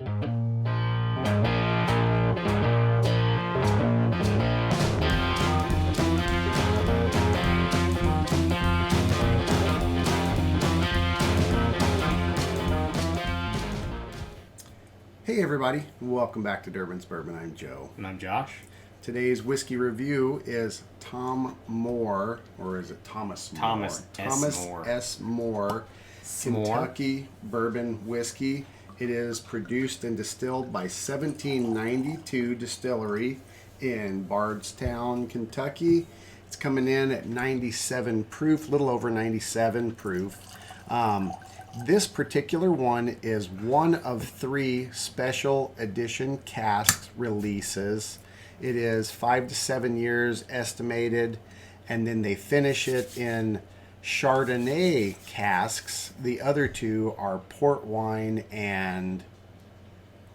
Hey everybody, welcome back to Durbin's Bourbon. I'm Joe. And I'm Josh. Today's whiskey review is Tom Moore, or is it Thomas Moore? Thomas Moore. S. Moore, Kentucky Bourbon Whiskey. It is produced and distilled by 1792 Distillery in Bardstown, Kentucky. It's coming in at 97 proof, little over 97 proof. This particular one is one of 3 special edition casks releases. It is 5 to 7 years estimated, and then they finish it in Chardonnay casks. The other 2 are port wine and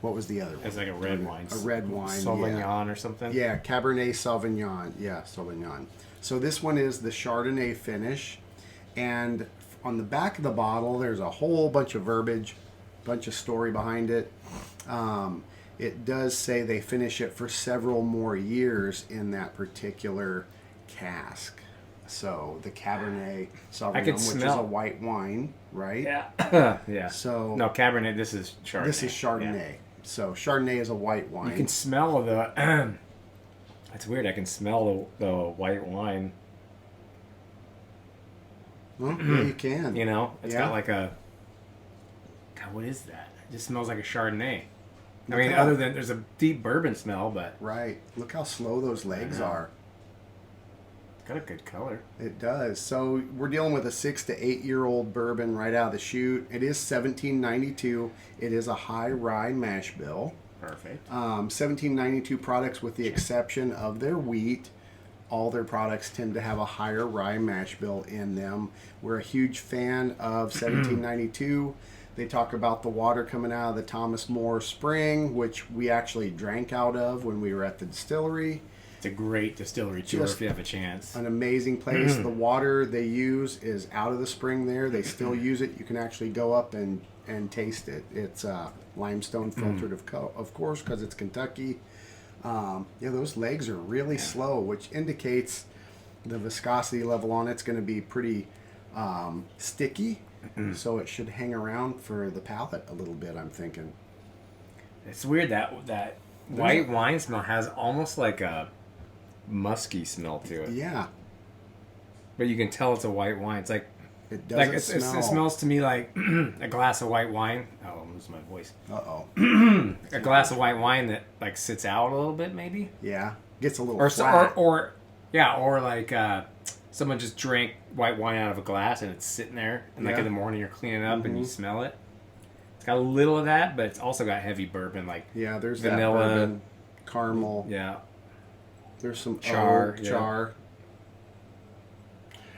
what was the other one? It's like a red wine. A red wine. Sauvignon or something? Yeah, Cabernet Sauvignon. Yeah, Sauvignon. So this one is the Chardonnay finish, and on the back of the bottle, there's a whole bunch of verbiage, bunch of story behind it. It does say they finish it for several more years in that particular cask. So the Cabernet Sauvignon, which is a white wine, right? Yeah. Yeah. So no, Cabernet. This is Chardonnay. This is Chardonnay. Yeah. So Chardonnay is a white wine. You can smell the. It's weird. I can smell the white wine. Well, yeah, you can. You know, it's got like a. God, what is that? It just smells like a Chardonnay. I mean, other than there's a deep bourbon smell, but right. Look how slow those legs are. It's got a good color. It does. So we're dealing with a 6 to 8 year old bourbon right out of the chute. It is 1792. It is a high rye mash bill. Perfect. 1792 products, with the exception of their wheat. All their products tend to have a higher rye mash bill in them. We're a huge fan of 1792. They talk about the water coming out of the Thomas Moore Spring, which we actually drank out of when we were at the distillery. It's a great distillery tour if you have a chance. An amazing place. The water they use is out of the spring there. They still use it. You can actually go up and taste it. It's limestone filtered, of course, because it's Kentucky. Those legs are really slow, which indicates the viscosity level on it's going to be pretty sticky. So it should hang around for the palate a little bit, I'm thinking. It's weird that white wine smell has almost like a musky smell to it. Yeah. But you can tell it's a white wine. It's like it doesn't it smells to me like a glass of white wine. Oh, I'm losing my voice. A glass of white wine that like sits out a little bit, maybe. Yeah, gets a little flat. Or like someone just drank white wine out of a glass and it's sitting there, and like in the morning you're cleaning up and you smell it. It's got a little of that, but it's also got heavy bourbon, like there's vanilla, that bourbon, caramel. Yeah, there's some char.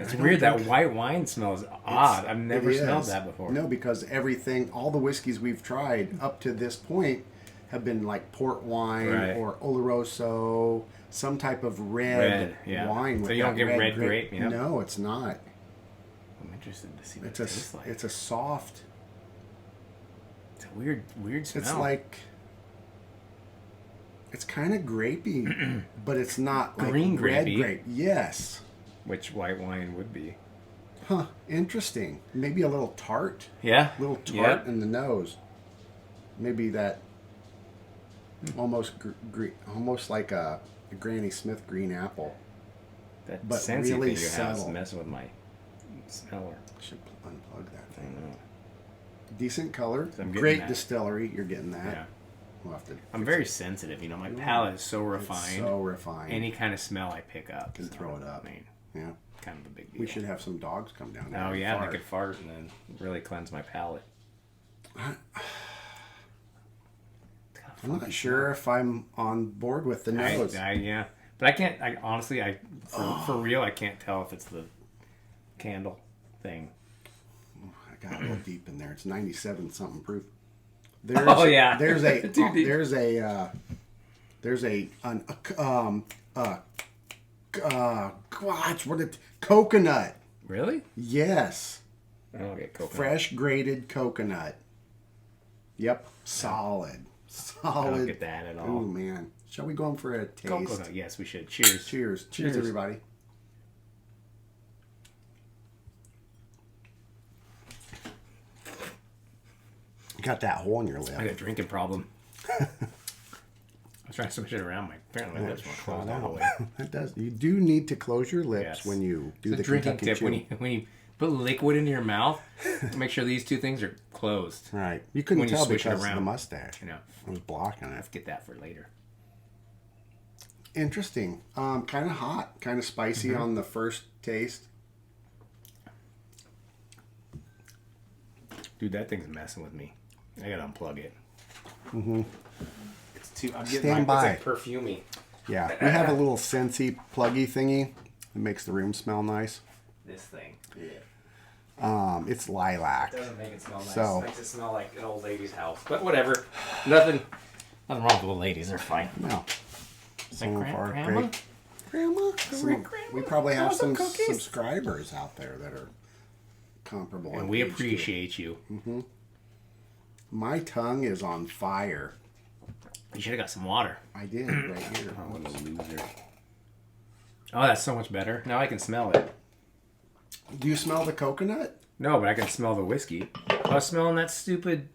It's weird that white wine smells odd. I've never smelled that before. No, because all the whiskeys we've tried up to this point have been like port wine or Oloroso, some type of red wine. So you don't get red grape? Yep. No, it's not. I'm interested to see what it tastes like. It's a soft. It's a weird smell. It's like. It's kind of grapey, but it's not like green red grapey. Grape. Yes. Which white wine would be. Huh, interesting. Maybe a little tart. Yeah. A little tart in the nose. Maybe that almost like a Granny Smith green apple. That but scentsy really thing you subtle. have is messing with my smeller. I should unplug that thing. I know. Decent color. Great distillery. You're getting that. Yeah. We'll have to I'm very sensitive. You know, my palate is so refined. It's so refined. Any kind of smell I pick up. Can throw it up. Yeah. Kind of a big deal. We should have some dogs come down there. Oh, yeah. They could fart and then really cleanse my palate. I'm not sure if I'm on board with the nose. Yeah. But I can't, honestly, for real, I can't tell if it's the candle thing. I got a little deep in there. It's 97 something proof. There's coconut. Really? Yes. I don't get coconut. Fresh grated coconut. Yep, solid. I don't get that at all. Oh man, shall we go in for a taste? Go. Yes, we should. Cheers. Cheers, everybody. You got that hole in your lip. I got a drinking problem. I was trying to switch it around. Apparently my lips weren't closed all the way. That does. You do need to close your lips when you do the drinking Kentucky tip. Chew. When you put liquid into your mouth, make sure these two things are closed. Right. You couldn't when you tell switch it because of around. the mustache. You know, I was blocking it. let's get that for later. Interesting. Kind of hot, kind of spicy on the first taste. Dude, that thing's messing with me. I gotta unplug it. It's too. I'm getting Stand by. It's like perfumey. Yeah, we have a little Scentsy pluggy thingy. It makes the room smell nice. This thing. It's lilac. It doesn't make it smell nice. So- It makes it smell like an old lady's house. But whatever. Nothing wrong with old ladies. They're fine. No. Some of our Grandma? great grandma. We probably have some subscribers out there that are comparable. And in we age to it. appreciate you. My tongue is on fire. You should have got some water. I did right here. Oh, what a loser. Oh, that's so much better. Now I can smell it. Do you smell the coconut? No, but I can smell the whiskey. I was smelling that stupid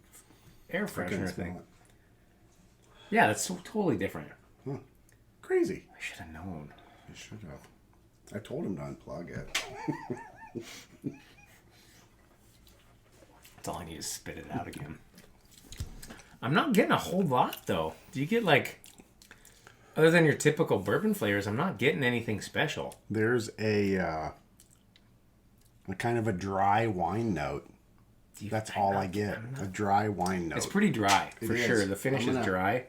air I couldn't freshener smell thing. it. Yeah, that's totally different. Huh. Crazy. I should have known. I should have. I told him to unplug it. That's all I need is spit it out again. I'm not getting a whole lot, though. Do you get, like... Other than your typical bourbon flavors, I'm not getting anything special. There's a kind of a dry wine note. That's all I get. A dry wine note. It's pretty dry, for is. sure. The finish I'm is dry.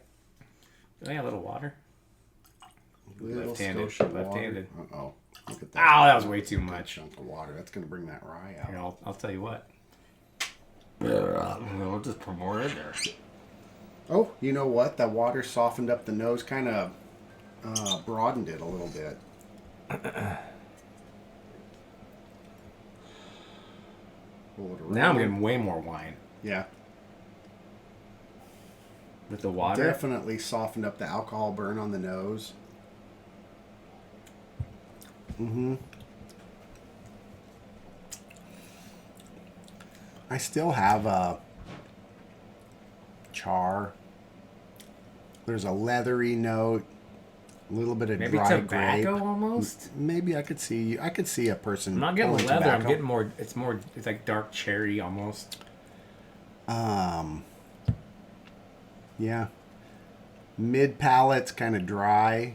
Do I have a little water? Left-handed. Left-handed. Uh-oh. Look at that. Ow, that was way too much. Chunk of water. That's going to bring that rye out. Here, I'll tell you what. We'll just pour more in there. Oh, you know what? That water softened up the nose, kind of broadened it a little bit. Now I'm getting way more wine. Yeah. With the water? Definitely softened up the alcohol burn on the nose. I still have a char. There's a leathery note, a little bit of Maybe dry tobacco grape. almost? Maybe I could see a person. I'm not getting pulling leather. I'm tobacco. getting more. It's like dark cherry almost. Yeah. Mid palate's kind of dry.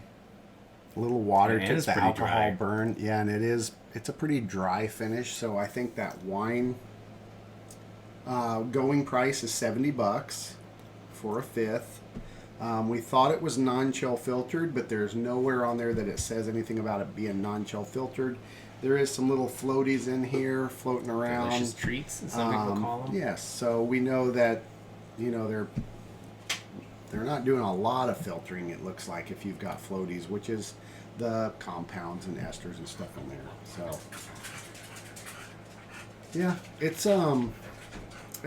A little water Yeah, and to it's the pretty alcohol dry. burn. Yeah, and it's a pretty dry finish. So I think that wine going price is $70 for a fifth. We thought it was non-chill filtered, but there's nowhere on there that it says anything about it being non-chill filtered. There is some little floaties in here floating around. Delicious treats, as some people call them. Yes, so we know that, they're not doing a lot of filtering, it looks like, if you've got floaties, which is the compounds and esters and stuff in there. So yeah, it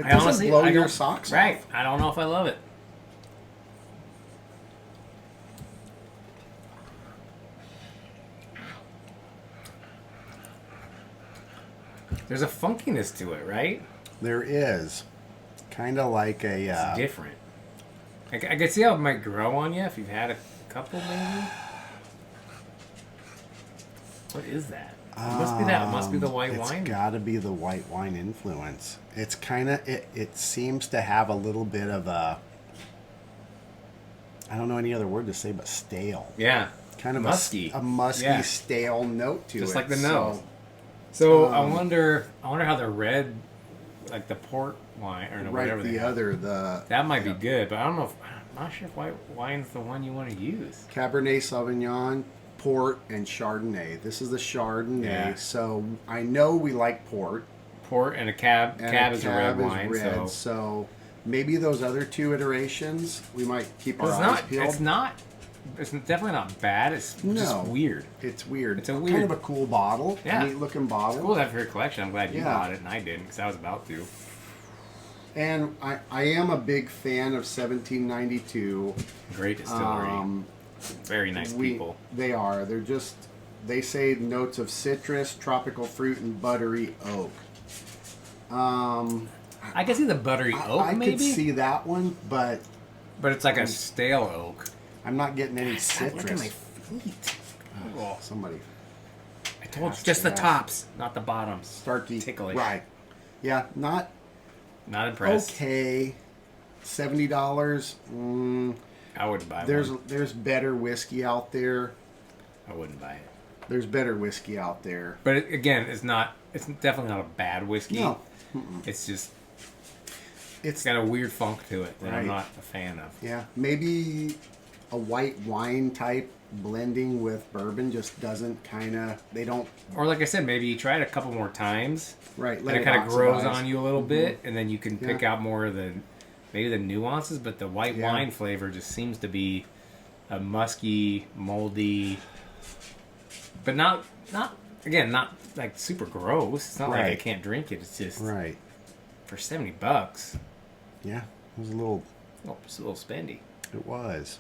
doesn't blow your socks off. Right. I don't know if I love it. There's a funkiness to it, right? There is. Kind of like a... It's different. I can see how it might grow on you if you've had a couple, maybe. What is that? It must be that. It must be the white wine. It's got to be the white wine influence. It's kind of... It seems to have a little bit of a... I don't know any other word to say but stale. Yeah. Kind of musky. A musky, Yeah. stale note to it. Just like the nose. So I wonder how the red, like the port wine or whatever they have. That might be good, but I don't know. I'm not sure if white wine's the one you want to use. Cabernet Sauvignon, port, and Chardonnay. This is the Chardonnay. Yeah. So I know we like port. Port and a cab. And Cab is a red is wine. red, so maybe those other two iterations we might keep our eyes peeled. It's not. It's definitely not bad. It's just weird. It's weird. It's a weird, kind of a cool bottle. Yeah. Neat looking bottle. It's cool to have for your collection. I'm glad you Yeah. bought it and I didn't because I was about to. And I am a big fan of 1792. Great distillery. Very nice people. They are. They say notes of citrus, tropical fruit, and buttery oak. I can see the buttery oak, I maybe? could see that one, but it's like a stale oak. I'm not getting any God, look at my citrus. feet. Oh, somebody I told you, just the tops, not the bottoms. start to Ticklish. Right. Yeah, not Not impressed. okay. $70. I wouldn't buy There's one. there's better whiskey out there. I wouldn't buy it. There's better whiskey out there. But again, it's definitely not a bad whiskey. No. It's just, It's it's got a weird funk to it that I'm Right. not a fan of. Yeah, maybe a white wine type blending with bourbon just doesn't they don't Or like I said, maybe you try it a couple more times. right. And it kind of grows oxidize. on you a little bit, and then you can pick Yeah. out more of maybe the nuances. But the white Yeah. wine flavor just seems to be a musky, moldy, but not like super gross. It's not like I Right. can't drink it. It's just Right. for $70. Yeah, it was a little. Oh, it's a little spendy. It was.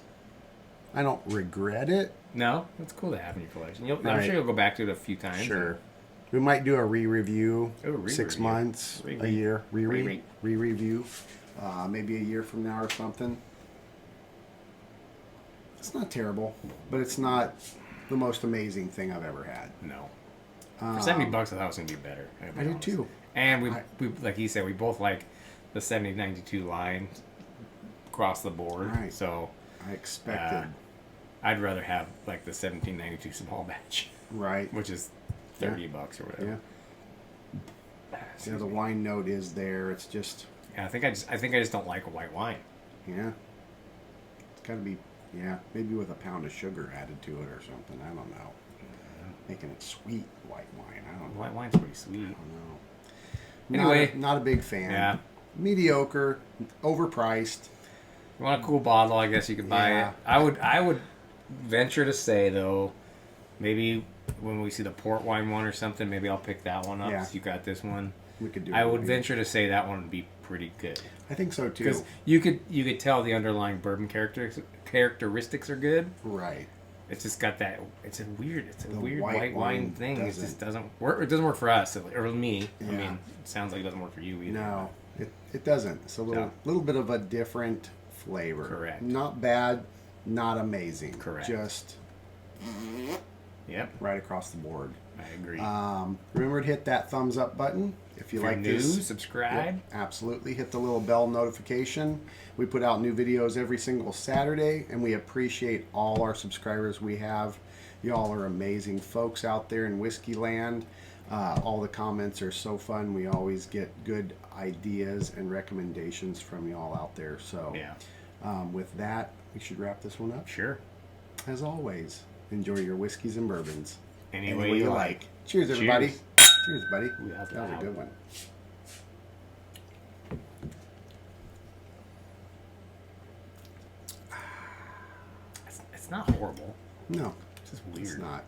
I don't regret it. No, it's cool to have in your collection. I'm Right. sure you'll go back to it a few times. Sure. We might do a re-review. Oh, re-review. 6 months, a Re-re. year. Re-re. Re-review. Maybe a year from now or something. It's not terrible, but it's not the most amazing thing I've ever had. No. For $70, I thought it was gonna be better. I'll be I did honest. too. And we like he said, we both like the 7092 line across the board. Right. So I expected. I'd rather have like the 1792 small batch, Right. which is $30 or whatever. Yeah. Yeah, the wine note is there. It's just, Yeah, I think I just don't like a white wine. yeah. It's got to be, yeah, maybe with a pound of sugar added to it or something. I don't know. Making it sweet white wine. I don't know. White wine's pretty sweet. I don't know. Anyway. Not a big fan. Yeah. Mediocre, overpriced. You want a cool bottle, I guess you could buy Yeah. it. I would venture to say though, maybe when we see the port wine one or something, maybe I'll pick that one up. Yeah. You got this one. We could do. I a would review. venture to say that one would be pretty good I think so too. because you could tell the underlying bourbon characteristics are good. Right. It's just got that. It's a weird white white wine wine thing. It just doesn't- doesn't work. It doesn't work for us or me. I Yeah. mean, it sounds like it doesn't work for you either. No, it doesn't. It's a little bit of a different flavor. Correct. Not bad, not amazing. Correct. Just Yep, right across the board. I agree. Remember to hit that thumbs up button if you if you're like new, this. subscribe. Yep, absolutely. Hit the little bell notification. We put out new videos every single Saturday, and we appreciate all our subscribers we have. Y'all are amazing folks out there in Whiskey Land. All the comments are so fun. We always get good ideas and recommendations from y'all out there. So, Yeah, with that, we should wrap this one up. sure. As always, enjoy your whiskeys and bourbons. Any way you like. Cheers, everybody. Cheers. Cheers, buddy. Ooh, that was That was a loud. good one. It's not horrible. No, It's just it's weird. not.